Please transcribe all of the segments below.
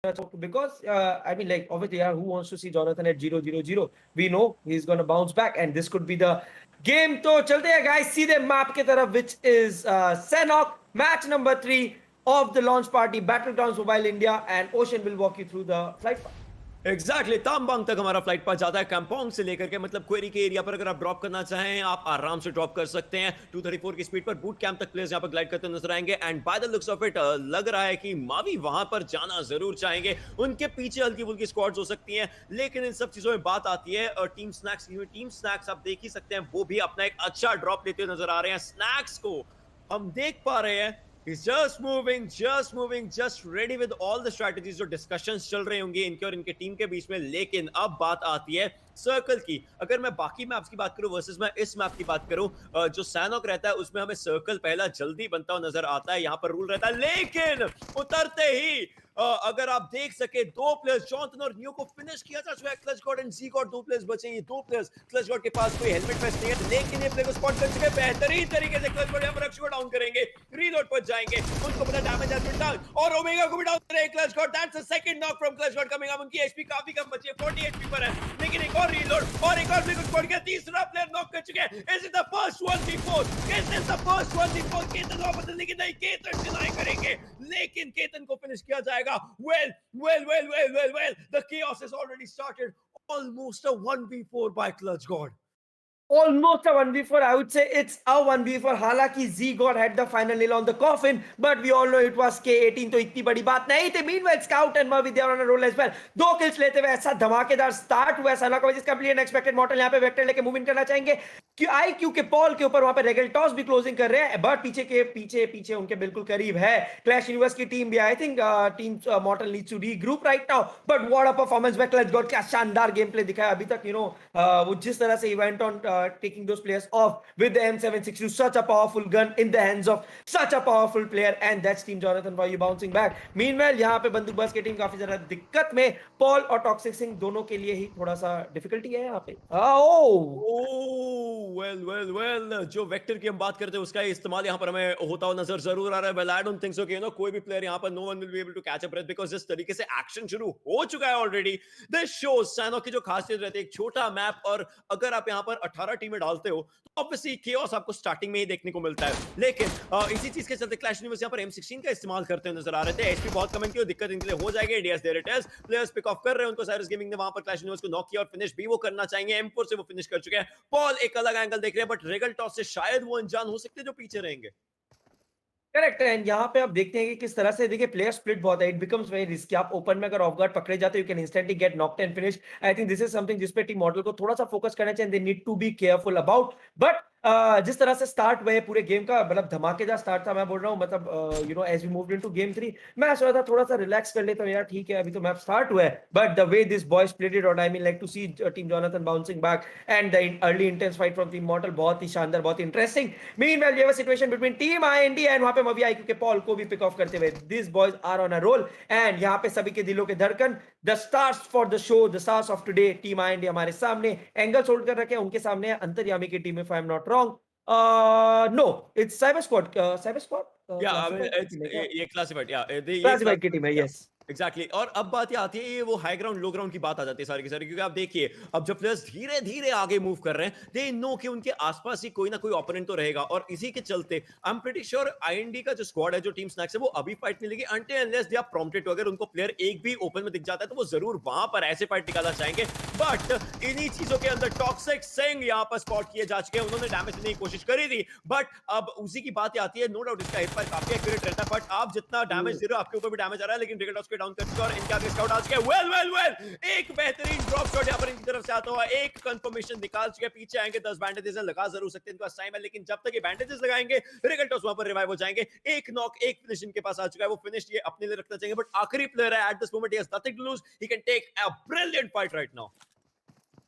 because I mean, like, obviously, yeah, who wants to see Jonathan at 0-0-0? We know he's gonna bounce back, and this could be the game. तो चलते हैं guys सीधे map की तरफ, which is Sanhok, match number 3 of the launch party, Battlegrounds Mobile India, and Ocean will walk you through the flight path. Exactly तामबांग तक हमारा flight पास जाता है कैंपोंग से लेकर के मतलब क्वेरी के एरिया पर अगर आप ड्रॉप करना चाहें आप आराम से ड्रॉप कर सकते हैं 234 की स्पीड पर बूट कैंप तक प्लेयर्स यहां पर ग्लाइड करते नजर आएंगे and by the looks of it लग रहा है कि मावी वहां पर जाना जरूर चाहेंगे उनके पीछे हल्की फुल्की स्क्वाड्स हो सकती हैं लेकिन इन सब चीजों में बात आती है टीम स्नैक्स आप देख ही सकते हैं वो भी अपना एक अच्छा ड्रॉप लेते हुए नजर आ रहे हैं स्नैक्स को हम देख पा रहे हैं He's just moving, just ready with all the strategies जो discussions चल रहे होंगे इनके और इनके टीम के बीच में लेकिन अब बात आती है सर्कल की अगर मैं बाकी मैप्स की बात करूं वर्सेस मैं इस मैप की बात करूं जो सैनॉक रहता है उसमें हमें सर्कल पहला जल्दी बनता हुआ नजर आता है यहां पर रूल रहता है लेकिन उतरते ही अगर आप देख सके दो प्लेयर्स जॉनथन और न्यू को फिनिश किया जा चुका है Clutch God and G God दो प्लेयर्स बचे ये दो प्लेयर्स क्लच गॉड के पास कोई हेलमेट वेस्ट नहीं है लेकिन ये प्लेयर को स्पॉट कर चुके हैं बेहतरीन तरीके से क्लच गॉड यहां पर रक्षक को डाउन करेंगे रीलोड पर जाएंगे उनको पता डैमेज हैज बीन डन और ओमेगा को भी डाउन करेंगे clutch God that's a second knock from clutch God coming up उनकी एचपी काफी कम बची है 40 एचपी पर है लेकिन एक और रीलोड और एक और प्लेयर को स्पॉट किया तीसरा प्लेयर नॉक कर चुके हैं is it the first 1v4 is this the first 1v4 Ketan वापस लेकिन नहीं केतन डिनाई करेंगे लेकिन केतन को फिनिश किया जाएगा well the chaos has already started almost a 1v4 by clutch god Almost a 1v4. I would say it's a 1v4. हालांकि Z God had the final nail on the coffin, but we all know it was K18, तो इतनी बड़ी बात नहीं थी. Meanwhile, Scout and Murphy they are on a roll as well. 2 kills लेते हुए ऐसा धमाकेदार स्टार्ट हुआ. सना का कंप्लीट अनएक्सपेक्टेड मॉडल यहाँ पे वेक्टर लेके मूव इन करना चाहेंगे. IQ के पॉल के ऊपर वहां पे रेगल टॉस भी क्लोजिंग कर रहे हैं, बट पीछे उनके बिल्कुल करीब है क्लैश यूनिवर्स की टीम भी. I think team model needs to regroup right now, but what a performance by Clutch God. क्या शानदार गेम प्ले दिखाया अभी तक. वो जिस तरह से event on taking those players off with the M762, such a powerful gun in the hands of such a powerful player, and that's Team Jonathan for you bouncing back. Meanwhile यहाँ पे बंदूकबाज की टीम काफी ज्यादा दिक्कत में, Paul और toxic Singh दोनों के लिए ही थोड़ा सा डिफिकल्टी है यहाँ पे. वेल जो वेक्टर की हम बात करते हैं उसका इस्तेमाल यहाँ पर हमें होता हुआ नजर जरूर आ रहा है. Well I don't think so कि कोई भी प्लेयर यहाँ पर no one will be able to catch a breath because जिस तरीके से एक्शन शुरू हो चुका है ऑलरेडी. दिस शोज सैनॉक की जो खासियत रहती है एक छोटा मैप और अगर आप यहाँ पर 18 टीमें डालते हो तो ऑब्वियसली केओस आपको स्टार्टिंग में ही देखने को मिलता है. लेकिन इसी चीज के चलते क्लैश यूनिवर्स यहाँ पर M16 का इस्तेमाल करते हुए नजर आ रहे थे. एचपी बहुत कमेंट की दिक्कत इनके लिए हो जाएगी. ADS there it is players pick off कर रहे हैं उनको. साइरस गेमिंग ने वहां पर क्लैश यूनिवर्स को नॉक किया और फिनिश भी वो करना चाहेंगे. M4 से वो फिनिश कर चुके हैं. पॉल एक अलग एंगल देख रहे हैं बट रेगल टॉस से शायद वो अनजान हो सकते हैं जो पीछे रहेंगे. करेक्ट. एंड यहाँ पे आप देखते हैं कि किस तरह से देखिए प्लेयर स्प्लिट बहुत है. It becomes very risky. आप ओपन में अगर ऑफ गार्ड पकड़े जाते हो you can instantly get knocked and finish. I think this is something जिस पे टीम मॉडल को थोड़ा सा फोकस करना चाहिए. They need to be careful about. But जिस तरह से स्टार्ट हुए पूरे गेम का, मतलब धमाकेदार स्टार्ट था. मैं बोल रहा हूँ मतलब as we moved into game 3 मैं सोचा था थोड़ा सा रिलैक्स कर लेता हूँ यार, ठीक है अभी तो मैप स्टार्ट हुआ है. But the way this boy split it out, I mean like to see team Jonathan bouncing back and the early intense fight from team Model, बहुत ही शानदार, बहुत ही interesting. Meanwhile we have a situation between team IND and वहां पे मवी IQ के Paul को भी पिक ऑफ करते हुए. This boys are on a roll and यहाँ पे सभी के दिलों के धड़कन, the stars for the show, the stars of today. Team IND हमारे सामने एंगल्स होल्ड कर रखे हैं, उनके सामने अंतर्यामी की team, if I am not wrong. No, it's Cyber Squad. Cyber Squad? ये क्लासिफाइड क्लासिफाइड की टीम है. यस एग्जैक्टली और अब बात ये आती है ये वो हाई ग्राउंड लो ग्राउंड की बात आ जाती है सारी की सारी. क्योंकि आप देखिए अब जब प्लेयर्स धीरे धीरे आगे मूव कर रहे हैं दे नो कि उनके आसपास ही कोई ना कोई ओपोनेंट तो रहेगा और इसी के चलते I am pretty sure IND का जो स्क्वाड है जो टीम स्नैक्स है वो अभी फाइट नहीं लेगी until unless they are prompted to. अगर उनको प्लेयर एक भी ओपन में दिख जाता है तो वो जरूर वहां पर ऐसे फाइट निकालना चाहेंगे. बट इन्हीं चीजों के अंदर टॉक्सिक सिंह यहाँ पर स्पॉट किए जा चुके हैं. उन्होंने डैमेज देने की कोशिश करी थी बट अब उसी की बात आती है. नो डाउट इसका हिट पर काफी एक्यूरेट रहता है बट आप जितना डैमेज दे रहे हो आपके ऊपर भी डैमेज आ रहा है. लेकिन क्रिकेट उसको डाउन कर चुका और इनका स्काउट आ चुके हैं. वेल एक बेहतरीन ड्रॉप शॉट यहां पर इनकी तरफ से आता हुआ. एक कंफर्मेशन निकाल चुके हैं. पीछे आएंगे 10 बैंडेजेस लगा जरूर सकते हैं इनका टाइम है लेकिन जब तक ये बैंडेजेस लगाएंगे रिगल्टोस वहां पर रिवाइव हो जाएंगे. एक नॉक एक फिनिश इनके पास आ चुका है. वो फिनिश ये अपने लिए रखना चाहिए बट आखिरी प्लेयर है at this moment. He has nothing to lose. He can take a brilliant fight right now.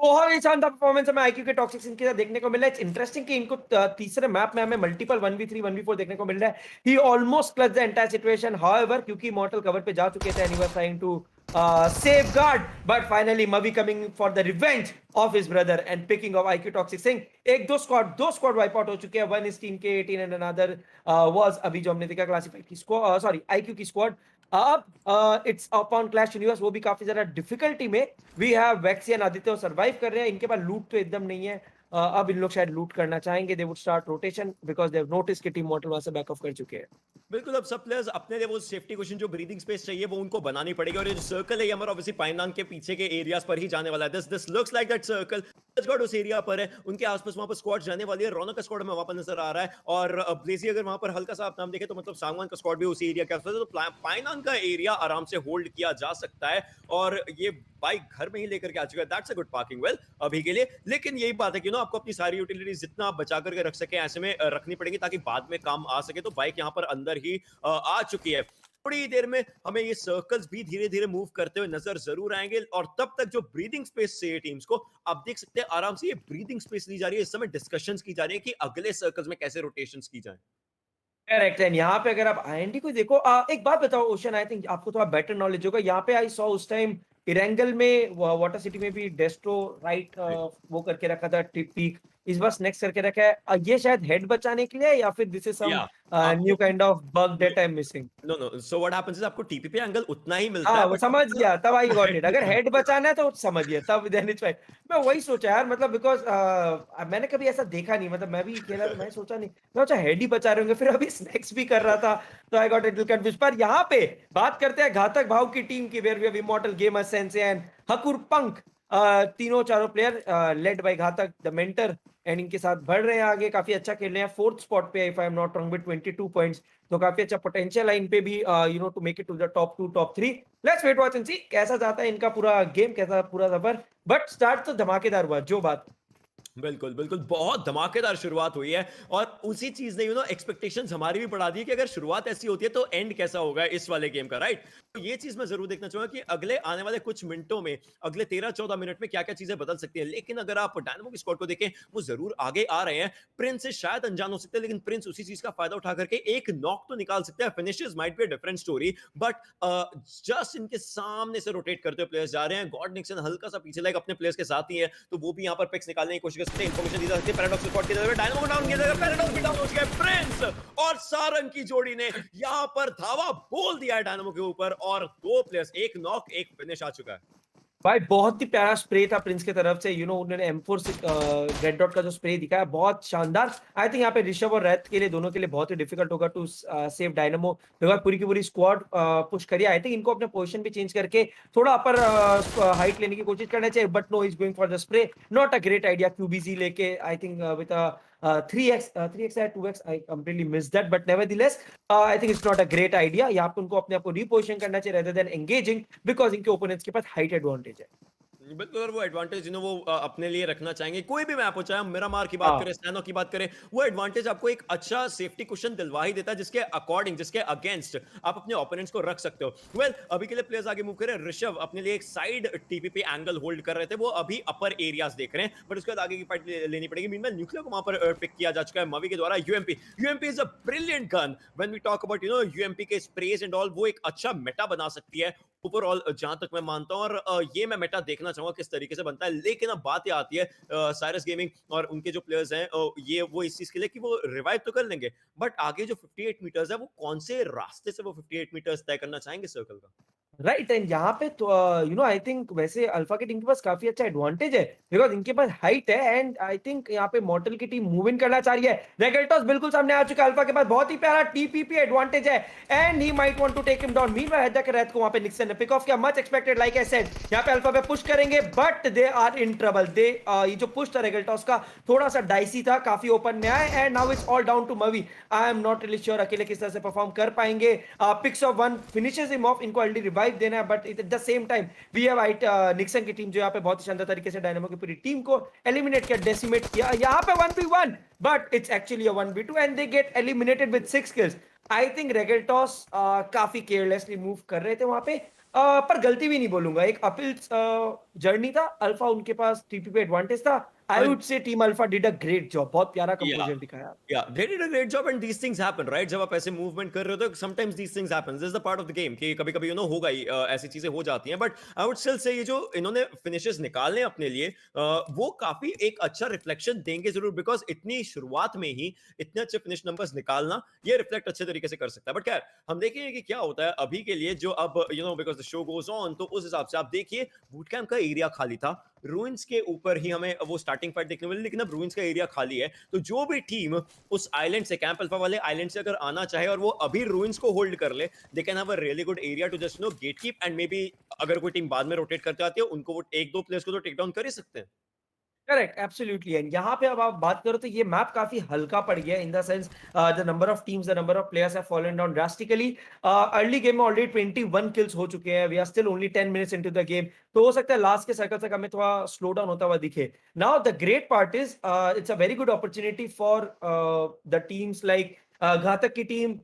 बहुत ही शानदार परफॉर्मेंस हमें आईक्यू के टॉक्सिक सिंह के साथ देखने को मिला है. इट्स इंटरेस्टिंग कि इनको तीसरे मैप में हमें मल्टीपल 1v3 1v4 देखने को मिल रहा है. He almost clutch the entire situation. However क्योंकि मॉर्टल कवर पे जा चुके थे and he was trying to safeguard, but finally Mavi coming for the revenge of his brother and picking off IQ Toxic Singh. एक दो squad wipe out हो चुके हैं. वन इज टीम के 18 एंड अनदर was अभी जो हमने देखा क्लासिफाइड की स्क्वाड, सॉरी IQ की स्क्वाड. अब इट्स अपॉन क्लैश यूनिवर्स, वो भी काफ़ी ज़्यादा डिफ़िकल्टी में। We have Waxy and Aditya, वो सर्वाइव कर रहे हैं। इनके पास लूट तो एकदम नहीं है। अब इन लोग शायद लूट करना चाहेंगे। They would start rotation because they have noticed कि टीम मॉर्टल वहाँ से बैक ऑफ कर चुके हैं। बिल्कुल, अब सब प्लेयर्स अपने लिए वो सेफ्टी कुशन जो ब्रीथिंग स्पेस चाहिए वो उनको बनानी पड़ेगी और ये जो सर्कल है ये हमारा ऑब्वियसली पाइनान के पीछे के एरियाज पर ही जाने वाला है। This looks like that circle squad उस एरिया पर है, उनके आसपास वहां पर स्क्वाड जाने वाली है। रौनक का स्क्वाड हमें वहां पर नजर आ रहा है और ब्लेजी अगर वहां पर हल्का सा आप नाम देखें तो मतलब सांगवान का स्क्वाड भी उस एरिया के आसपास है, तो पाइनान का एरिया आराम से होल्ड किया जा सकता है और ये बाइक घर में ही लेकर के आ चुका है। That's a good parking well अभी के लिए। लेकिन यही बात है कि आपको अपनी सारी यूटिलिटीज जितना आप बचा करके रख सके ऐसे में रखनी पड़ेगी ताकि बाद में काम आ सके। तो बाइक यहाँ पर अंदर ही आ चुकी है। थोड़ी देर में हमें ये सर्कल्स भी धीरे धीरे मूव करते हुए नजर जरूर आएंगे और तब तक जो ब्रीदिंग स्पेस चाहिए टीम्स को आप देख सकते हैं आराम से ये ब्रीदिंग स्पेस ली जा रही है। इस समय डिस्कशंस की जा रही है कि अगले सर्कल्स में कैसे रोटेशंस की जाए। करेक्ट। एंड यहाँ पे अगर आप आईएनडी को देखो, एक बात बताओ ओशन, आई थिंक आपको थोड़ा बेटर नॉलेज होगा। यहाँ पे आई सॉ उस टाइम इरेंगल में, वाटर सिटी में भी डेस्ट्रो राइट वो करके रखा था टिप पीक। इस बार स्नेक्स करके रखा है। ये शायद हेड बचाने के लिए है या फिर दिस इज सम या न्यू आपको kind of bug that I am missing. No no so what happens is आपको टीपीपी एंगल उतना ही मिलता हाँ, है वो बट समझ गया, तब आई गॉट इट। हेड अगर हेड बचाना है तो समझ गया, तब देन इट्स फाइन। मैं वही सोचा यार, मतलब बिकॉज़ मैंने कभी ऐसा देखा नहीं, मतलब मैं भी खेला तो मैं सोचा नहीं। मैं सोचा हेड ही बचा रहे होंगे, फिर अभी स्नैक्स भी कर रहा था, तो I got it little confused. पर यहाँ पे बात करते हैं घातक भाव की टीम की, where we have Immortal gamer Sensei and हकुर पंक। तीनों चारों player led by Ghatak the mentor, and इनके साथ बढ़ रहे हैं आगे, काफी अच्छा खेल रहे हैं। फोर्थ स्पॉट पे if I am not wrong with 22 points, तो काफी अच्छा पोटेंशियल है इन पे भी, to make it to the top 2 top 3। Let's wait watch and see कैसा जाता है इनका पूरा गेम, कैसा पूरा सफर। बट स्टार्ट तो धमाकेदार हुआ, जो बात। बिल्कुल, बिल्कुल, बहुत धमाकेदार शुरुआत हुई है और उसी चीज़ ने एक्सपेक्टेशंस हमारी भी बढ़ा दी है कि अगर शुरुआत ऐसी होती है तो एंड कैसा होगा इस वाले गेम का, राइट? तो ये चीज़ मैं ज़रूर देखना चाहूँगा कि अगले आने वाले कुछ मिनटों में, अगले 13-14 मिनट में क्या-क्या चीज़ें बदल सकती हैं। लेकिन अगर आप डायनामो की स्क्वाड को देखें, वो ज़रूर आगे आ रहे हैं। प्रिंस से शायद अनजान हो सकते हैं, लेकिन प्रिंस उसी चीज़ का फ़ायदा उठा करके एक नॉक तो निकाल सकते हैं। Finishes might be a different story but just इनके सामने से रोटेट करते हुए प्लेयर्स जा रहे हैं। गॉड निक्सन हल्का-सा पीछे लाइक अपने प्लेयर्स के साथ ही है, तो वो भी यहाँ पर पिक्स निकालने की कोशिश कर सकते हैं। इन्फॉर्मेशन दी जा सकती है पैराडॉक्स स्पॉट की तरफ, डायनामो को डाउन किया जाएगा, पैराडॉक्स भी डाउन हो चुका है। प्रिंस और सारंग की जोड़ी ने यहाँ पर धावा बोल दिया है डायनामो के ऊपर और दो प्लेयर्स, एक नॉक एक फिनिश आ चुका है। भाई बहुत ही प्यारा स्प्रे था प्रिंस की तरफ से, उन्होंने M4 से रेड डॉट का जो स्प्रे दिखाया बहुत शानदार। आई थिंक यहाँ पे ऋषभ और रैथ के लिए, दोनों के लिए बहुत ही डिफिकल्ट होगा टू सेव डायनामो, बिकॉज पूरी की पूरी स्क्वाड पुश करिए। आई थिंक इनको अपने पोजीशन भी चेंज करके थोड़ा अपर हाइट लेने की कोशिश करना चाहिए, but no, is going for the spray. Not a great idea QBZ लेके, आई थिंक विद 3x या 2x, I completely miss that, but nevertheless I think it's not a great idea. यहाँ पे उनको अपने आप को रीपोजिशन करना चाहिए रेदर देन एंगेजिंग, बिकॉज इनके ओपोनेंट्स के पास हाइट एडवांटेज है। बिल्कुल, और वो एडवांटेज वो अपने लिए रखना चाहेंगे। कोई भी मैप हो, चाहे हम मिरामार की बात हाँ, करें, सैनो की बात करें, वो एडवांटेज आपको एक अच्छा सेफ्टी कुशन दिलवा ही देता है, जिसके अकॉर्डिंग, जिसके अगेंस्ट आप अपने ओपोनेंट्स को रख सकते हो। वेल, अभी के लिए प्लेयर्स आगे मूव कर रहे हैं। ऋषभ अपने लिए एक साइड टीपीपी एंगल होल्ड कर रहे थे, वो अभी अपर एरियाज देख रहे हैं, बट उसके बाद आगे की फाइट लेनी पड़ेगी। मीनवाइल न्यूक्लियर को वहां पर पिक किया जा चुका है मवी के द्वारा। UMP is a brilliant gun when we talk about UMP के स्प्रेज एंड ऑल। वो एक अच्छा मेटा बना सकती है ओवरऑल, जहां तक मैं मानता हूं, और ये मैं मेटा देखना चाहूंगा किस तरीके से बनता है। लेकिन अब बात ये आती है साइरस गेमिंग और उनके जो प्लेयर्स हैं, ये वो इस चीज के लिए कि वो रिवाइव तो कर लेंगे, बट आगे जो 58 मीटर्स है वो कौन से रास्ते से वो 58 मीटर्स तय करना चाहेंगे सर्कल का। राइट। एंड यहाँ पे तो आई थिंक वैसे अल्फा की टीम के पास काफी अच्छा एडवांटेज है, बिकॉज इनके पास हाइट है। एंड आई थिंक यहाँ पे मॉर्टल की टीम मूव इन करना चाह रही है। रेगल्टॉस बिल्कुल सामने आ चुका है, अल्फा के पास बहुत ही प्यारा टीपीपी एडवांटेज है, and he might want to take him down. Meanwhile Haider के रेत को वहां पे निक्सन ने पिक ऑफ किया, much expected. Like I said, यहाँ पे अल्फा पे पुश करेंगे, but they are in trouble. They ये जो पुश था रेगल्टॉस का, थोड़ा सा डाइसी था, काफी ओपन में आए, and now it's all down to Mavi. I am not really sure अकेले किस तरह से परफॉर्म कर पाएंगे। Picks off one finishes him off, इनको ऑलरेडी रिवाइव देना है, but at the same time we have Nixon की टीम जो यहाँ पे बहुत ही शानदार तरीके से डायनामो की पूरी टीम को एलिमिनेट किया, डेसिमेट किया। यहाँ पे 1v1, but it's actually a 1v2 and they get eliminated with 6 kills. I think रेगल्टॉस काफी केयरलेसली मूव कर रहे थे वहां पे, पर गलती भी नहीं बोलूंगा, एक अपील जर्नी था। अल्फा उनके पास टीपी पे एडवांटेज था, I would say team alpha did a great job, बहुत प्यारा या कंपोज़र दिखाया। they did a great job and these things happen, right? जब आप ऐसे मूवमेंट कर रहे हो तो sometimes these things happen. This is the part of the game कि कभी-कभी होगा ही, ऐसी चीजें हो जाती हैं, but I would still say ये जो इन्होंने फिनिशेस निकालने अपने लिए, वो काफी एक अच्छा रिफ्लेक्शन देंगे जरूर, बिकॉज इतनी शुरुआत में ही इतने अच्छे फिनिश नंबर्स निकालना ये रिफ्लेक्ट अच्छे तरीके से कर सकता है। बट खैर हम देखेंगे कि क्या होता है अभी के लिए, जो अब because the show goes on, तो उस हिसाब से आप देखिए बूट कैंप का एरिया खाली था, रूइंस के ऊपर ही हमें वो स्टार्टिंग फाइट देखने मिली, लेकिन अब रूइंस का एरिया खाली है, तो जो भी टीम उस आइलैंड से, कैंप अल्फा वाले आइलैंड से अगर आना चाहे और वो अभी रूइंस को होल्ड कर ले, they can have a really good area to just get keep, and maybe अगर कोई टीम बाद में रोटेट करते आती है उनको वो एक दो प्लेयर्स को तो टेक डाउन कर ही सकते हैं। Correct, absolutely. एंड यहाँ पे अब आप बात करो तो ये मैप काफी हल्का पड़ गया in the sense the number of teams, the number of players have fallen down drastically. Early game में ऑलरेडी 21 किल्स हो चुके हैं, we are still only 10 minutes into the game, तो हो सकता है लास्ट के सर्कल तक हमें थोड़ा स्लो डाउन होता हुआ दिखे। Now the great part is it's a very good opportunity for the teams like Ghatak की टीम,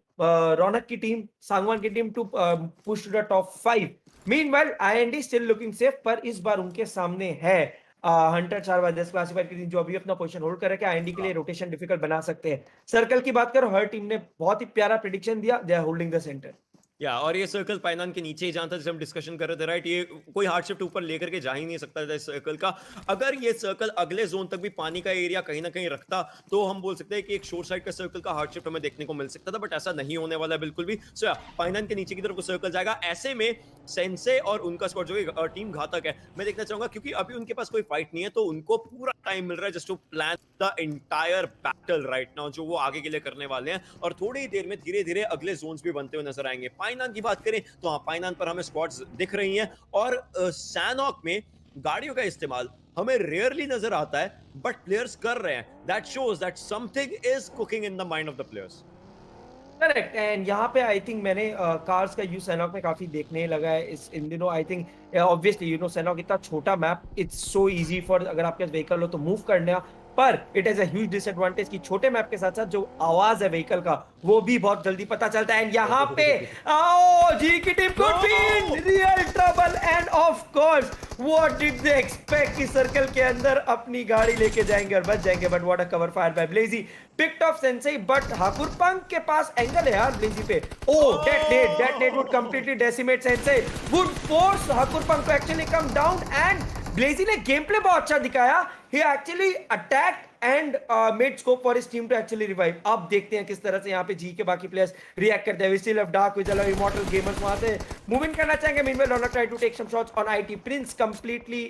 रौनक की टीम, सांगवान की team to push to the top 5। Meanwhile IND still looking safe, पर इस बार उनके सामने है हंटर 4/10 क्लासिफायर की टीम, जो अभी अपना पोजीशन होल्ड कर रखे हैं, आईएनडी के लिए रोटेशन डिफिकल्ट बना सकते हैं। सर्कल की बात करो, हर टीम ने बहुत ही प्यारा प्रेडिक्शन दिया, they are holding the centre. या और ये सर्कल पाइनान के नीचे ही जहां था, जैसे हम डिस्कशन कर रहे थे, राइट, ये कोई हार्ड शिफ्ट ऊपर लेकर के जा ही नहीं सकता था इस सर्कल का। अगर ये सर्कल अगले जोन तक भी पानी का एरिया कहीं ना कहीं रखता, तो हम बोल सकते हैं कि एक शोर साइड का सर्कल का हार्ड शिफ्ट हमें देखने को मिल सकता था, बट ऐसा नहीं होने वाला बिल्कुल भी। सो या पाइनान के नीचे की तरफ सर्कल जाएगा, ऐसे में सेंसे और उनका स्क्वाड जो कि टीम घातक है, मैं देखना चाहूंगा, क्योंकि अभी उनके पास कोई फाइट नहीं है, तो उनको पूरा टाइम मिल रहा है just to plan the entire battle right now, जो वो आगे के लिए करने वाले हैं, और थोड़ी ही देर में धीरे धीरे अगले जोन्स भी बनते हुए नजर आएंगे। पाइनान की बात करें तो हाँ, पाइनान पर हमें स्क्वाड्स दिख रही हैं, और सैनॉक में गाड़ियों का इस्तेमाल हमें रेयरली नजर आता है, बट प्लेयर्स कर रहे हैं। That shows that something is cooking in the mind of the players. Correct. And यहाँ पे आई थिंक मैंने कार्स का यूज सैनॉक में काफी देखने लगा है इस इन दिनों। आई थिंक ऑब्वियसली सैनॉक इतना छोटा map, it's so easy for, अगर आपके पास व्हीकल हो तो मूव करना, पर it is a huge disadvantage कि छोटे मैप के साथ साथ जो आवाज है व्हीकल का वो भी बहुत जल्दी पता चलता है। एंड यहाँ पे आओ जी की team could be in real trouble, and of course what did they expect कि सर्कल के अंदर अपनी गाड़ी लेके जाएंगे और बच जाएंगे, but what a cover fire by Blazy, picked off Sensei, but हाकुरपंक के पास एंगल है यार ब्लेजी पे। Oh that would completely decimate Sensei, would force हाकुरपंक to actually come down, and Blazy ने गेम प्ले बहुत अच्छा दिखाया। He actually attacked and made scope for his team to actually revive. अब देखते हैं किस तरह से यहाँ पे जी के बाकी प्लेयर्स रिएक्ट करते हैं। We still have Dark, Vigil, Immortal Gamers वहां से मूव इन करना चाहेंगे। Meanwhile, Ronald try to take some shots on IT. Prince completely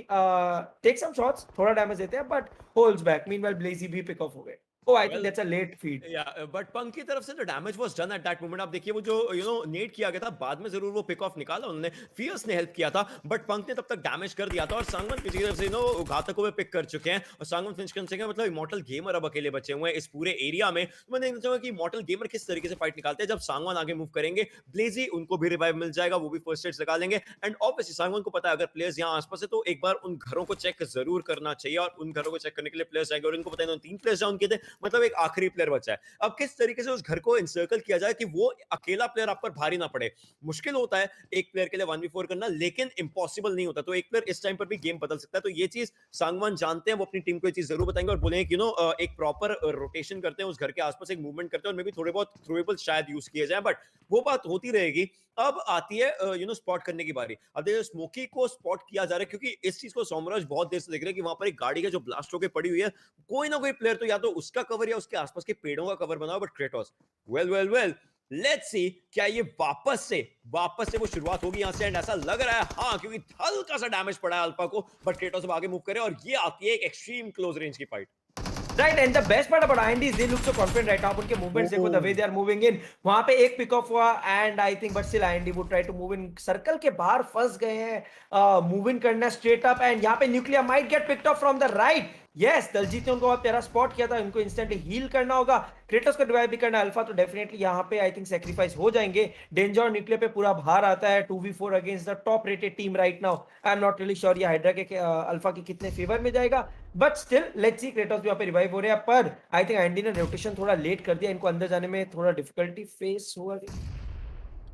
take some shots, थोड़ा डैमेज देते हैं, but holds back. Meanwhile, Blazy भी pick off हो गए। Oh, I think that's a late feed. But punk की तरफ से the damage was done at that moment. आप देखिए वो जो नेट किया गया था, बाद में जरूर वो पिक ऑफ निकाला उन्होंने, फियर्स ने हेल्प किया था, बट पंक ने तब तक डैमेज कर दिया था, और सांगवन की तरफ से घातक को पिक कर चुके हैं, और सांगवन फिनिश कर सकेंगे। मतलब इमॉर्टल गेमर अब अकेले बचे हुए हैं इस पूरे एरिया में। तो मैं देखना चाहूंगा कि इमॉर्टल गेमर किस तरीके से फाइट निकालते हैं। जब सांगवन आगे मूव करेंगे, ब्लेजी उनको भी रिवाइव मिल जाएगा, वो भी फर्स्ट एड्स लगा लेंगे, एंड ऑब्वियसली सांगवन को पता है अगर प्लेयर्स यहाँ आसपास है तो एक बार उन घरों को चेक जरूर करना चाहिए, और उन घरों को चेक करने के लिए प्लेयर्स आएंगे, और उनको पता है 3 प्लेयर्स डाउन किए थे, मतलब एक आखिरी प्लेयर बचा है। अब किस तरीके से उस घर को इंसर्कल किया जाए कि वो अकेला प्लेयर आप पर भारी ना पड़े। मुश्किल होता है एक प्लेयर के लिए 1v4 करना, लेकिन इंपॉसिबल नहीं होता। तो एक प्लेयर इस टाइम पर भी गेम बदल सकता है, तो ये चीज सांगवान जानते हैं, वो अपनी टीम को ये चीज जरूर बताएंगे और बोलेंगे कि एक प्रॉपर रोटेशन करते हैं, उस घर के आसपास एक मूवमेंट करते हैं, और मे भी थोड़े बहुत थ्रोएबल शायद यूज किए जाए, बट वो बात होती रहेगी। अब आती है स्पॉट करने की बारी। अब देखिए स्मोकी को स्पॉट किया जा रहा है, क्योंकि इस चीज को सोमराज बहुत देर से देख रहे हैं कि वहां पर एक गाड़ी है जो ब्लास्ट होकर पड़ी हुई है, कोई ना कोई प्लेयर तो या तो उसका कवर या उसके आसपास के पेड़ों का कवर बनाओ। But Kratos well let's see, क्या ये वापस से वो शुरुआत होगी यहां से, एंड ऐसा लग रहा है हाँ, क्योंकि हल्का सा डैमेज पड़ा है अल्फा को, बट क्रेटोस अब आगे मूव करे, और ये आती है एक एक्सट्रीम क्लोज रेंज की fight. Right, and the best part about IND is they look so confident right now. उनके movements देखो, the way they are moving in, वहां पे एक pick off हुआ, and I think but still IND would try to move in. Circle के बाहर फंस गए हैं, मूव इन करना straight up, and यहाँ पे nuclear might get picked off from the right. Yes, Daljeet ने उनको बहुत प्यारा स्पॉट किया था, उनको इंस्टेंटली हील करना होगा, क्रेटोस को रिवाइव भी करना है। अल्फा तो डेफिनेटली यहाँ पे आई थिंक सैक्रिफाइस हो जाएंगे। डेंजर और न्यूक्लियर पे पूरा भार आता है 2v4 against the top rated team right now. I am not really sure ये हाइड्रा के अल्फा के कितने फेवर में जाएगा, but still let's see. Kratos भी यहाँ पे रिवाइव हो रहे हैं, पर आई थिंक एंडी ने रोटेशन थोड़ा लेट कर दिया, इनको अंदर जाने में थोड़ा डिफिकल्टी फेस हुआ।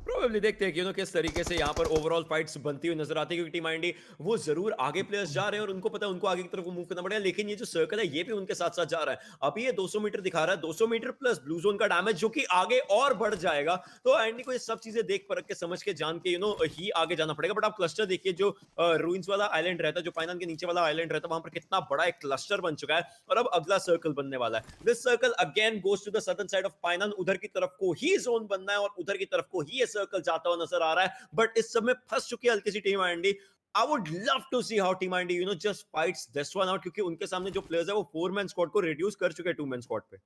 प्रोबेबली देखते हैं कि किस तरीके से यहाँ पर ओवरऑल फाइट्स बनती हुई नजर आती है, क्योंकि टीम आईएनडी वो जरूर आगे प्लेयर्स जा रहे हैं और उनको पता है उनको आगे की तरफ मूव करना पड़ेगा, लेकिन ये जो सर्कल है ये भी उनके साथ साथ जा रहा है। अभी ये 200 मीटर दिखा रहा है, 200 मीटर प्लस ब्लू जोन का डैमेज जो कि आगे और बढ़ जाएगा। तो आईएनडी को ये सब चीजें देख परख के समझ के जान के ही आगे जाना पड़ेगा। बट आप क्लस्टर देखिए, जो रूइंस वाला आइलैंड रहता है, जो पाइनन के नीचे वाला आइलैंड रहता है, वहां पर कितना बड़ा एक क्लस्टर बन चुका है। और अब अगला सर्कल बनने वाला है। This circle again goes to the southern side of पाइनन, उधर की तरफ को ही जोन बनना है और उधर की तरफ को ही ये सर्कल जाता हुआ नजर आ रहा है। बट इस समय फंस चुकी है हल्की सी team IND. I would love to see how team IND just fights this one out, क्योंकि उनके सामने जो प्लेयर्स है वो 4 मैन स्क्वाड को रिड्यूस कर चुके हैं 2 मैन स्क्वाड पे।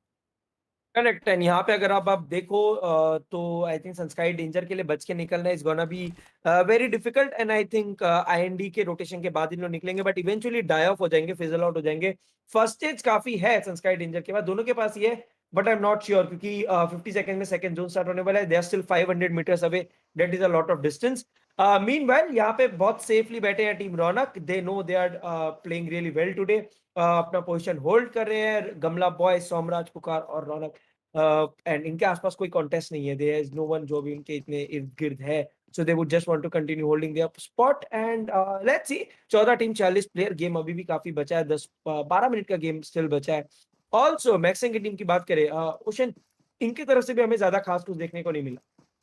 करेक्ट एंड यहाँ पे अगर आप देखो तो आई थिंक सनस्काई डेंजर के लिए बच के निकलना is gonna be very difficult and I think IND के रोटेशन के बाद इन लोग निकलेंगे बट इवेंचुअली डाई ऑफ हो जाएंगे, फिजल आउट हो जाएंगे। फर्स्ट स्टेज काफी है सनस्काई डेंजर के बाद, दोनों के पास ये है but I am not sure क्योंकि 50 सेकंड में सेकंड जोन स्टार्ट होने वाला है। They are still 500 metres away, that is a lot of distance. Meanwhile यहाँ पे बहुत सेफली बैठे हैं team Raunak, they know they are playing really well today. अपना पोजीशन होल्ड कर रहे हैं गमला बॉय, सोमराज, पुकार और रौनक। एंड इनके आसपास कोई कॉन्टेस्ट नहीं है, देयर इज नो वन जो भी इनके इतने इर्द गिर्द है, so they would just want to continue holding their spot and let's see. 14 team 40 player, game अभी भी काफी बचा है, 10-12 मिनट का गेम स्टिल बचा है। ऑल्सो मैक्सिंग की टीम की बात करें, ओशन, इनकी तरफ से भी हमें ज्यादा खास कुछ देखने को नहीं मिला।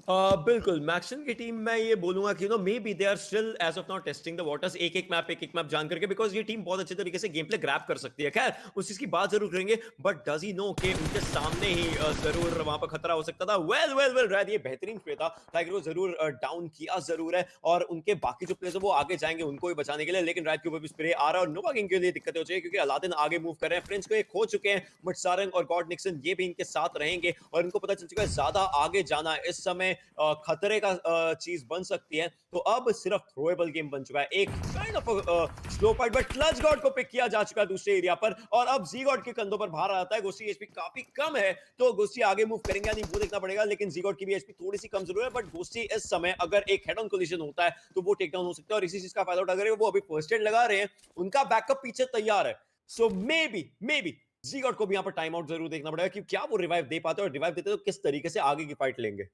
बिल्कुल, मैक्सन की टीम मैं ये बोलूँगा कि maybe they are still as of now testing the waters, एक-एक मैप जान करके, बिकॉज़ ये टीम बहुत अच्छे तरीके से गेम प्ले ग्रैब कर सकती है। ख़ैर, उस चीज़ की बात ज़रूर करेंगे, बट डज़ ही नो कि उनके सामने ही ज़रूर वहाँ पर खतरा हो सकता था। वेल, रैद ये बेहतरीन प्ले था। टाइगर को ज़रूर डाउन किया ज़रूर है और उनके बाकी जो प्लेयर्स हैं वो आगे जाएँगे उनको भी बचाने के लिए, लेकिन रैद के ऊपर भी स्प्रे आ रहा है और नोवा किंग के लिए दिक्कतें हो जाएगी क्योंकि अलादीन आगे मूव कर रहे हैं। प्रिंस को ये खो चुके हैं, बट सारंग और गॉड निक्सन ये भी इनके साथ रहेंगे और इनको पता चल चुका है ज़्यादा आगे जाना इस समय खतरे का चीज बन सकती है। तो अब सिर्फ थ्रोएबल गेम बन चुका है। एक kind of slow fight, but clutch God को पिक किया जा चुका है दूसरे एरिया पर और अब जी गॉड के कंधों पर भार आता है। गोस्टी एचपी काफी कम है तो गोस्टी आगे मूव करेंगे या नहीं वो देखना पड़ेगा, लेकिन जी गॉड की भी एचपी थोड़ी सी कम जरूर है। बट गोस्टी इस समय अगर एक हेड ऑन कोलिजन होता है तो वो टेक डाउन हो सकता है और इसी चीज का फायदा उठा कर वो अभी फर्स्ट एड लगा रहे हैं, उनका बैकअप पीछे तैयार है। सो मे बी जी गॉड को भी यहाँ पर टाइम आउट जरूर देखना पड़ेगा कि क्या वो रिवाइव दे पाते हैं और रिवाइव देते तो किस तरीके से आगे की फाइट लेंगे।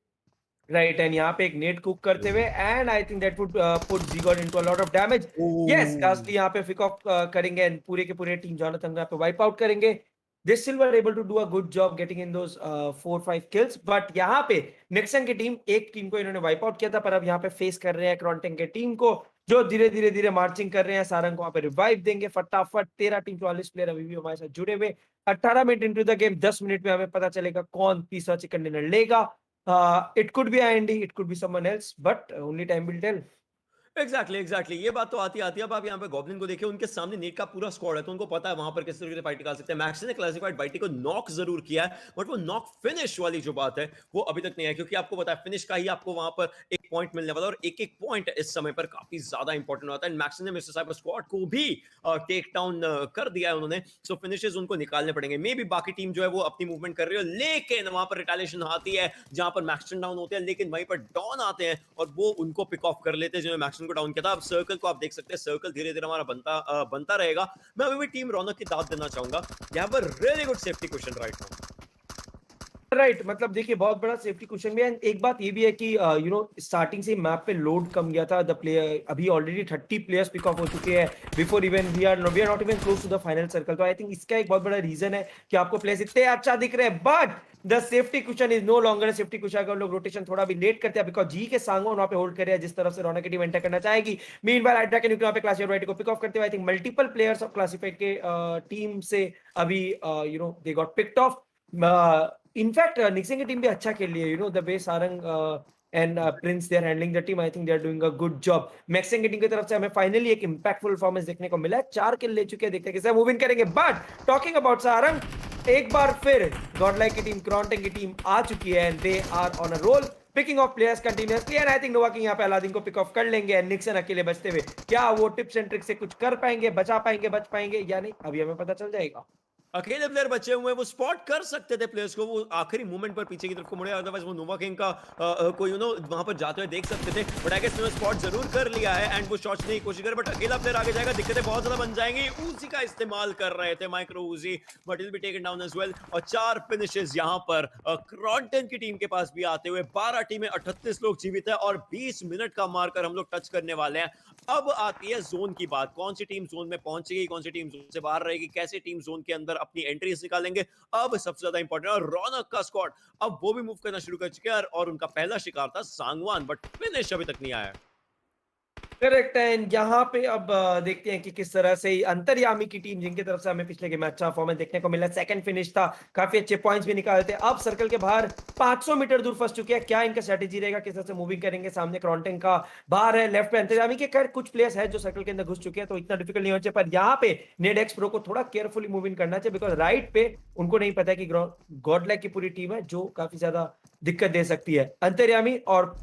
राइट एंड यहाँ पे एक नेट कुक करते हुए and I think that would put जीगॉड into a lot of damage. Yes, costly यहाँ पे पिक ऑफ करेंगे एंड पूरे के पूरे टीम जोनाथन यहाँ पे वाइप आउट करेंगे। They still were able to do a good job getting in those 4-5 kills, but यहाँ पे निक्सन की टीम, एक टीम को इन्होंने वाइप आउट किया था पर अब यहाँ पे फेस कर रहे हैं क्रॉन्टिंग के टीम को जो धीरे धीरे मार्चिंग कर रहे हैं। सारंग को वहाँ पे रिवाइव देंगे फटाफट। 13 टीम 44 प्लेयर अभी भी हमारे साथ जुड़े हुए। 18 minute into the game, 10 minute में हमें पता चलेगा कौन पिज़्ज़ा चिकन डिनर लेगा। It could be IND, it could be someone else, but only time will tell. Exactly ये बात तो आती है। अब आप यहाँ पे गॉब्लिन को देखिए, उनके सामने नेट का पूरा स्क्वाड है तो उनको पता है वहां पर किस तरीके से फाइट निकाल सकते हैं। मैक्स ने क्लासिफाइड बाइटी को नॉक जरूर किया है बट वो नॉक फिनिश वाली जो बात है वो अभी तक नहीं है, क्योंकि आपको पता है फिनिश का ही आपको वहां पर एक पॉइंट मिलने वाला है और एक पॉइंट इस समय पर काफी ज्यादा इंपॉर्टेंट होता है। मैक्स ने मिस्टर साइबर स्क्वाड को भी टेक डाउन कर दिया है उन्होंने, सो फिनिशेस उनको निकालने पड़ेंगे। मे बी बाकी टीम जो है वो अपनी मूवमेंट कर रही है, लेकिन वहां पर रिटेलिएशन आती है जहां पर मैक्सन डाउन होते हैं, लेकिन वहीं पर डॉन आते हैं और वो उनको पिक ऑफ कर लेते हैं जिन्होंने मैक्सन को डाउन किया था। अब सर्कल को आप देख सकते हैं, सर्कल धीरे धीरे हमारा बनता रहेगा। मैं अभी भी टीम रौनक की दाद देना चाहूंगा, यहाँ पर really good safety question right now. Right, मतलब देखिए बहुत बड़ा सेफ्टी क्वेश्चन भी है। एक बात ये भी है कि स्टार्टिंग से मैप पे लोड कम गया था। द प्लेयर अभी ऑलरेडी 30 प्लेयर्स पिक ऑफ हो चुके हैं before even we are not even close to the final circle. तो आई थिंक इसका एक बहुत बड़ा रीजन है कि आपको प्लेयर्स इतने अच्छा दिख रहे हैं, but the safety question is no longer safety question. अगर लोग रोटेशन थोड़ा भी लेट करते हैं बिकॉज जी के सांगोन वहां पे होल्ड कर रहे हैं जिस तरफ से रौनक की टीम एंटर करना चाहेगी। मीनवाइल हाइड्रैक एंड वहां पे क्लासिफाइड वाइटी को पिक ऑफ करते हुए I think multiple players of classified के टीम से अभी they got picked off. In fact Nixon की टीम भी अच्छा खेल रही है, the way Sarang and Prince they are handling the team, I think they are doing a good job. Maxon की टीम की तरफ से हमें फाइनली एक इंपैक्टफुल परफॉर्मेंस देखने को मिला है। 4 किल ले चुके हैं, देखते हैं कैसे मूव इन करेंगे। बट टॉकिंग अबाउट सारंग, एक बार फिर गॉडलाइक की टीम, क्रॉन्टिंग की टीम आ चुकी है and they are on a roll, picking off players continuously and I think Nova King यहाँ पे अलादीन को पिक ऑफ कर लेंगे एंड निक्सन अकेले बचते हुए क्या वो टिप्स एंड ट्रिक्स से कुछ कर पाएंगे, बचा पाएंगे, बच पाएंगे या नहीं, अभी हमें पता चल जाएगा। अकेले प्लेयर बचे हुए हैं, वो स्पॉट कर सकते थे प्लेयर्स को, वो आखिरी मोमेंट पर पीछे की तरफ को मुड़े, अदरवाइज वो नोवा किंग का कोई वहां पर जाते हुए देख सकते थे, बट आई गेस उन्होंने स्पॉट जरूर कर लिया है एंड वो शॉट्स की कोशिश कर, बट अकेला प्लेयर आगे जाएगा, दिक्कतें बहुत ज्यादा बन जाएंगी। उसी का इस्तेमाल कर रहे थे micro Uzi, but it will be taken down as well. और 4 फिनिशेस यहां पर क्रॉन्टन की टीम के पास भी आते हुए, 12 टीमें 38 लोग जीवित है और 20 मिनट का मार्कर हम लोग टच करने वाले हैं। अब आती है जोन की बात, कौन सी टीम जोन में पहुंचेगी, कौन सी टीम जोन से बाहर रहेगी, कैसे टीम जोन के अंदर अपनी एंट्रीज निकालेंगे, अब सबसे ज्यादा इंपॉर्टेंट। और रौनक का स्क्वाड अब वो भी मूव करना शुरू कर चुके हैं और उनका पहला शिकार था सांगवान, बट फिनिश अभी तक नहीं आया। करेक्ट है। एंड यहाँ पे अब देखते हैं कि किस तरह से अंतर्यामी की टीम, जिनकी तरफ से हमें पिछले गेम में अच्छा परफॉर्मेंस देखने को मिला, सेकंड फिनिश था, काफी अच्छे पॉइंट्स भी निकाले थे, अब सर्कल के बाहर 500 मीटर दूर फंस चुके हैं। क्या इनका स्ट्रेटेजी रहेगा, किस तरह से मूविंग करेंगे? सामने क्रॉन्टेन का बाहर है, लेफ्ट पे अंतर्यामी के खैर कुछ प्लेयर्स है जो सर्कल के अंदर घुस चुके हैं, तो इतना डिफिकल्ट नहीं होना चाहिए, पर यहाँ पे नेडेक्स प्रो को थोड़ा केयरफुली मूविंग करना चाहिए, बिकॉज राइट पे उनको नहीं पता है कि गॉडलैक की पूरी टीम है जो काफी ज्यादा दिक्कत दे सकती है। अंतर्यामी और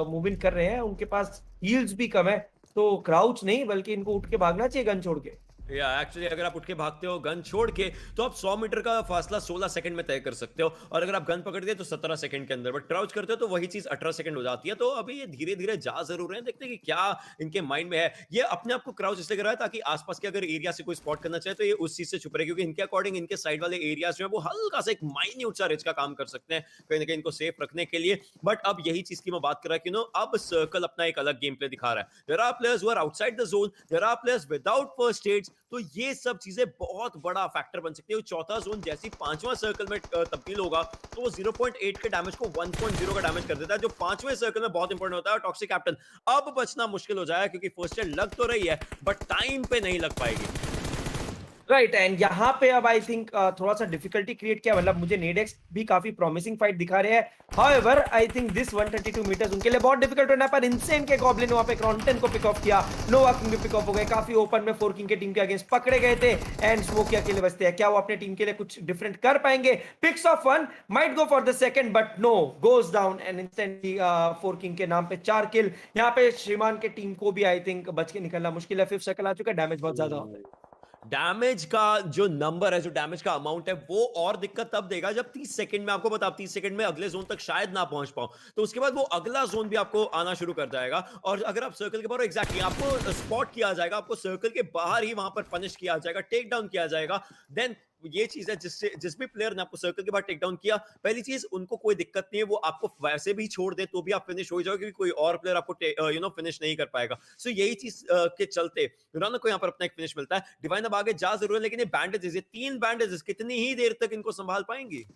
मूविंग कर रहे हैं, उनके पास हील्स भी कम है, तो क्राउच नहीं बल्कि इनको उठ के भागना चाहिए गन छोड़ के। या एक्चुअली अगर आप उठ के भागते हो गन छोड़ के, तो आप 100 मीटर का फासला 16 सेकंड में तय कर सकते हो, और अगर आप गन पकड़ते हैं तो 17 सेकंड के अंदर, बट क्राउच करते हो तो वही चीज 18 सेकंड हो जाती है। तो अभी ये धीरे धीरे जा जरूर रहे हैं, देखते हैं कि क्या इनके माइंड में है। ये अपने आप को क्राउच इसलिए कर रहा है ताकि आसपास के अगर एरिया से कोई स्पॉट करना चाहे तो ये उस चीज से छुप रहे, क्योंकि इनके अकॉर्डिंग इनके साइड वाले एरियाज जो है वो हल्का सा एक माइन्यूट सा रिच का काम कर सकते हैं कहीं ना कहीं इनको सेफ रखने के लिए। बट अब यही चीज की मैं बात कर रहा हूँ कि अब सर्कल अपना एक अलग गेम प्ले दिखा रहा है। There are players who are outside the zone, there are players without first aids, तो ये सब चीजें बहुत बड़ा फैक्टर बन सकती है। चौथा जोन जैसी पांचवां सर्कल में तब्दील होगा तो वो 0.8 के डैमेज को 1.0 का डैमेज कर देता है, जो पांचवें सर्कल में बहुत इंपॉर्टेंट होता है। टॉक्सिक कैप्टन अब बचना मुश्किल हो जाएगा क्योंकि फर्स्ट एड लग तो रही है बट टाइम पे नहीं लग पाएगी। राइट। एंड यहाँ पे अब आई थिंक थोड़ा सा डिफिकल्टी क्रिएट किया, मतलब मुझे नेडेक्स भी काफी प्रॉमिसिंग फाइट दिखा रहे हैं। However I think this 132 metres उनके लिए बहुत डिफिकल्ट होना है, पर इनसेन के गॉब्लिन ने वहां पे क्रॉन्टन को पिक ऑफ किया, नोवा किंग भी पिक ऑफ हो गए, काफी ओपन में 4 किंग के टीम के अगेंस्ट पकड़े गए थे एंड स्मोकी अकेले बचते हैं। क्या वो अपने टीम के लिए कुछ डिफरेंट कर पाएंगे? Picks off one might go for the second but no, goes down and instantly 4 king के नाम पे 4 किल। यहाँ पे श्रीमान के टीम को भी आई थिंक बच के निकलना मुश्किल है, फिफ्थ सर्कल आ चुका है, डैमेज बहुत ज्यादा हो रहा है। डैमेज का जो नंबर है, जो डैमेज का अमाउंट है, वो और दिक्कत तब देगा जब 30 सेकंड में, आपको बता 30 सेकंड में अगले जोन तक शायद ना पहुंच पाओ, तो उसके बाद वो अगला जोन भी आपको आना शुरू कर जाएगा। और अगर आप सर्कल के बाहर एग्जैक्टली आपको स्पॉट किया जाएगा, आपको सर्कल के बाहर ही वहां पर पनिश किया जाएगा, टेक डाउन किया जाएगा, देन ये चीज है जिससे जिस भी प्लेयर ने आपको सर्कल के बाद टेक डाउन किया, पहली चीज उनको कोई दिक्कत नहीं है, वो आपको वैसे भी छोड़ दे तो भी आप फिनिश हो जाओगे क्योंकि कोई और प्लेयर आपको फिनिश नहीं कर पाएगा। सो यही चीज के चलते रौनक को यहाँ पर अपना एक फिनिश मिलता है। डिवाइन अब आगे जा जरूर है, लेकिन ये बैंडेजेस, ये 3 बैंडेजेस कितनी ही देर तक इनको संभाल पाएंगी?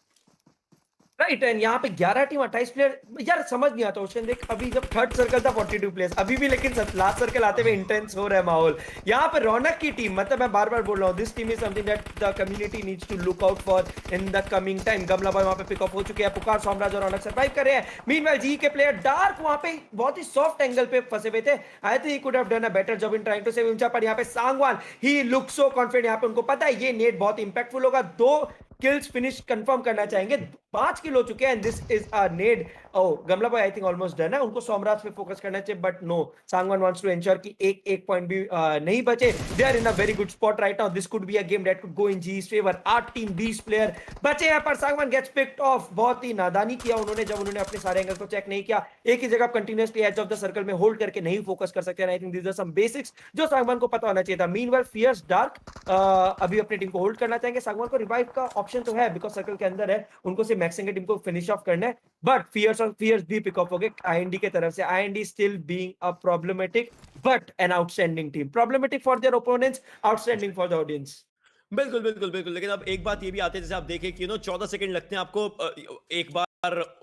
राइट। एंड यहाँ पे 11 टीम 28 प्लेयर, यार समझ नहीं आता ओशन। देख अभी जब थर्ड सर्कल था 42 प्लेयर्स अभी भी, लेकिन लास्ट सर्कल आते हुए इंटेंस हो रहा है माहौल। यहाँ पे रौनक की टीम, मतलब मैं बार बार बोल रहा हूँ, this team is something that the community needs to look out for in the coming time. गमला बॉय वहां पे पिकअप हो चुके हैं, पुकार साम्राज और रौनक सर्वाइव कर रहे हैं। मीनवाइल जी के प्लेयर डार्क वहां पे बहुत ही सॉफ्ट एंगल पे फंसे हुए थे। I think he could have done a better job in trying to save himself, पर यहाँ पे Sangwan he look so confident. यहाँ पे उनको पता है ये नेट बहुत इंपैक्टफुल होगा, 2 किल्स फिनिश कंफर्म करना चाहेंगे, 5 किल हो चुके हैं, दिस इज अ नेड। ओ गमला भाई आई थिंक ऑलमोस्ट डन है, उनको सोमराज पे फोकस करना चाहिए, but no, Sangwan wants to ensure कि एक पॉइंट भी नहीं बचे। They are in a very good spot right now, this could be a game that could go in जी's फेवर। 8 टीम 20 प्लेयर बचे हैं, पर सांगवान गेट्स पिक्ड ऑफ। बहुत ही नादानी किया उन्होंने जब उन्होंने अपने सारे एंगल को चेक नहीं किया, एक ही जगह continuously edge of the circle में होल्ड करके नहीं फोकस कर सकते। I think this are some basics जो सांगवान को पता होना चाहिए था। मीनवाइल फियर्स डार्क अभी अपनी टीम को होल्ड करना चाहेंगे। सांगवान को रिवाइव का ऑप्शन तो है बिकॉज सर्कल के अंदर है, उनको सिर्फ मैक्सिंग की टीम को फिनिश ऑफ करना है, बट फियर्स भी पिक ऑफ हो गए आईएनडी के तरफ से। IND still being a problematic but an outstanding team, problematic for their opponents, outstanding for the audience. बिल्कुल, बिल्कुल, बिल्कुल। लेकिन अब एक बात ये भी आती है, जैसे आप देखें कि 14 सेकंड लगते हैं आपको एक बार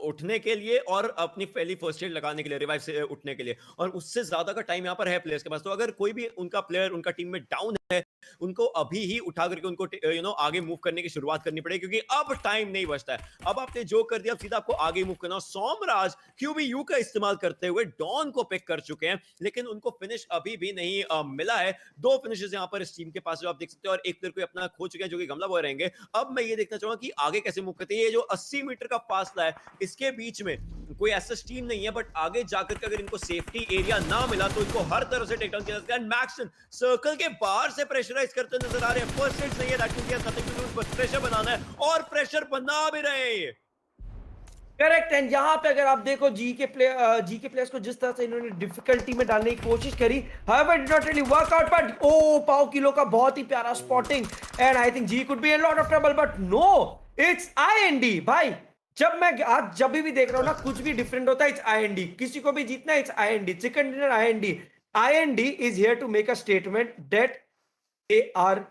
उठने के लिए और अपनी पहली फर्स्ट एड लगाने के लिए, रिवाइव से उठने के लिए, और उससे ज़्यादा का टाइम यहाँ पर है प्लेयर्स के पास। तो अगर कोई भी उनका प्लेयर उनका टीम में डाउन है, उनको अभी ही उठा करके उनको आगे मूव करने की शुरुआत करनी पड़ेगी क्योंकि अब टाइम नहीं बचता है। अब आपने जो कर दिया, अब सीधा आपको आगे मूव करना। सोमराज क्यूबीयू का इस्तेमाल करते हुए डॉन को पिक कर चुके हैं, लेकिन उनको फिनिश अभी भी नहीं मिला है। 2 फिनिशेस यहाँ पर इस टीम के पास जो आप देख सकते हो, और एक प्लेयर को अपना खो चुके हैं जो कि गमला बॉय रहेंगे। अब मैं ये देखना चाहूंगा कि आगे कैसे मूव करते हैं। ये जो 80 मीटर का फासला है, है। इसके बीच में कोई ऐसा टीम नहीं है, बट आगे जाकर के अगर इनको सेफ्टी एरिया ना मिला तो इनको हर तरह से टेक डाउन किया जा सकता है। एंड मैक्सन सर्कल के बाहर से प्रेशराइज करते नजर आ रहे हैं। फर्स्ट हिट नहीं है, that means he has nothing to lose, but pressure बनाना है और प्रेशर बना भी रहे हैं ये। करेक्ट। एंड यहाँ पे अगर आप देखो जी के प्लेयर्स को जिस तरह से इन्होंने डिफिकल्टी में डालने की कोशिश करी, however it did not really work out, but ओ पाव किलो का बहुत ही प्यारा spotting, and I think G could be in lot of trouble, but no, it's IND भाई। जब भी देख रहा हूँ ना, कुछ भी डिफरेंट होता है, इट्स आईएनडी। किसी को भी जीतना है, it's IND, chicken dinner IND. IND is here to make a statement that they are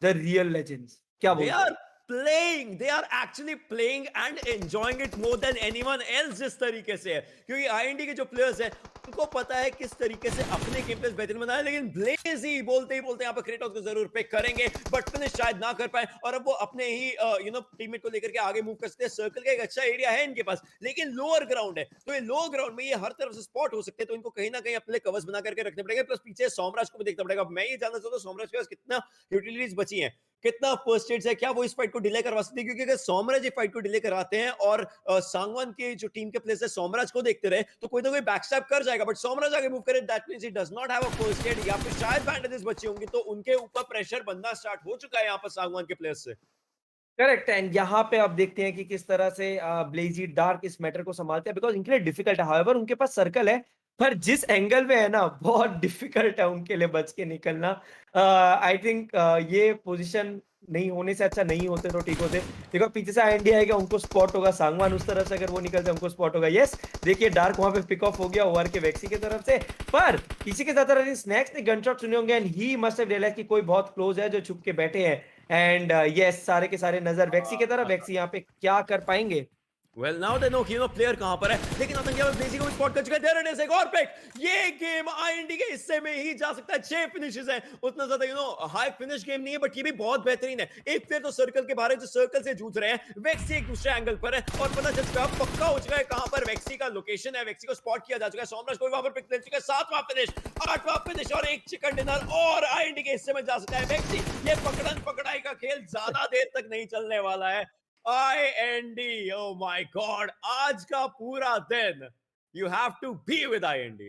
the real legends. क्या They बोलते are हो? playing, they are actually playing and enjoying it more than anyone else जिस तरीके से है, क्योंकि IND के जो प्लेयर्स हैं उनको पता है किस तरीके से अपने गेम प्लेस बेहतरीन बनाए। लेकिन ब्लेजी बोलते ही बोलते यहाँ पर क्रेटोस को जरूर पिक करेंगे, बट फिनिश शायद ना कर पाए और अब वो अपने ही टीममेट को लेकर के आगे मूव कर सकते हैं। सर्कल का एक अच्छा एरिया है इनके पास, लेकिन लोअर ग्राउंड है, तो ये लो ग्राउंड में ये हर तरफ से स्पॉट हो सकते हैं, तो इनको कहीं ना कहीं अपने कवर्स बना करके रखने पड़ेंगे। प्लस पीछे सोमराज को भी देखना पड़ेगा। मैं ये जानना चाहता हूँ सोमराज के पास कितना यूटिलिटीज बची हैं, कितना फर्स्ट एड्स है, क्या वो इस फाइट को डिले करवा सकते हैं? क्योंकि अगर सोमराज ये फाइट को डिले कराते हैं और सांगवान के जो टीम के प्लेयर्स है सोमराज को देखते रहे, तो कोई ना कोई बैकस्टैप कर जाएगा। बट सोमराज आगे मूव करे, that means he does not have a first aid, या फिर शायद बैंडेजेस बची होंगी, तो उनके ऊपर प्रेशर बनना स्टार्ट हो चुका है यहाँ पर सांगवान के प्लेयर्स से। करेक्ट। एंड यहाँ पे आप देखते हैं कि किस तरह से ब्लेजी डार्क इस मैटर को संभालते हैं, बिकॉज इनके लिए डिफिकल्ट है। हाउएवर उनके पास सर्कल है, पर जिस एंगल में है ना, बहुत डिफिकल्ट है उनके लिए बच के निकलना। आई थिंक ये पोजीशन नहीं होने से अच्छा नहीं होते तो ठीक होते। देखो पीछे से आईएनडी आएगा, उनको स्पॉट होगा। सांगवान उस तरफ से अगर वो निकलते उनको स्पॉट होगा। यस, देखिए डार्क वहां पे पिक ऑफ हो गया ओवर के वेक्सी की तरफ से, पर इसी के साथ स्नैक्स ने गनशॉट सुने होंगे, and he must have realise कि कोई बहुत क्लोज है जो छुप के बैठे हैं। एंड यस, सारे के सारे नजर वैक्सी की तरफ। वैक्सी यहाँ पे क्या कर पाएंगे? Well, now they know कि प्लेयर कहां पर है, लेकिन आतंकी ब्लेजी को भी स्पॉट कर चुका है। देयर इट इज, एक और पिक। ये गेम आईएनडी के हिस्से में ही जा सकता है। 6 फिनिशेस हैं, उतना ज्यादा हाई फिनिश गेम नहीं है, बट ये भी बहुत बेहतरीन है। एक प्लेयर तो सर्कल के बाहर है, जो सर्कल से जूझ रहे हैं। वेक्सी एक दूसरे एंगल पर है और पता चल चुका है, पक्का हो चुका है कहां पर वेक्सी का लोकेशन है। वेक्सी को स्पॉट किया जा चुका है। सोमराज को भी वहां पर पिक ले चुका है। 7वां फिनिश, 8वां फिनिश और एक चिकन डिनर और आईएनडी के हिस्से में जा सकता है वेक्सी। ये पकड़न पकड़ाई का खेल ज्यादा देर तक नहीं चलने वाला है। IND, oh my God, आज का पूरा दिन you have to be with IND.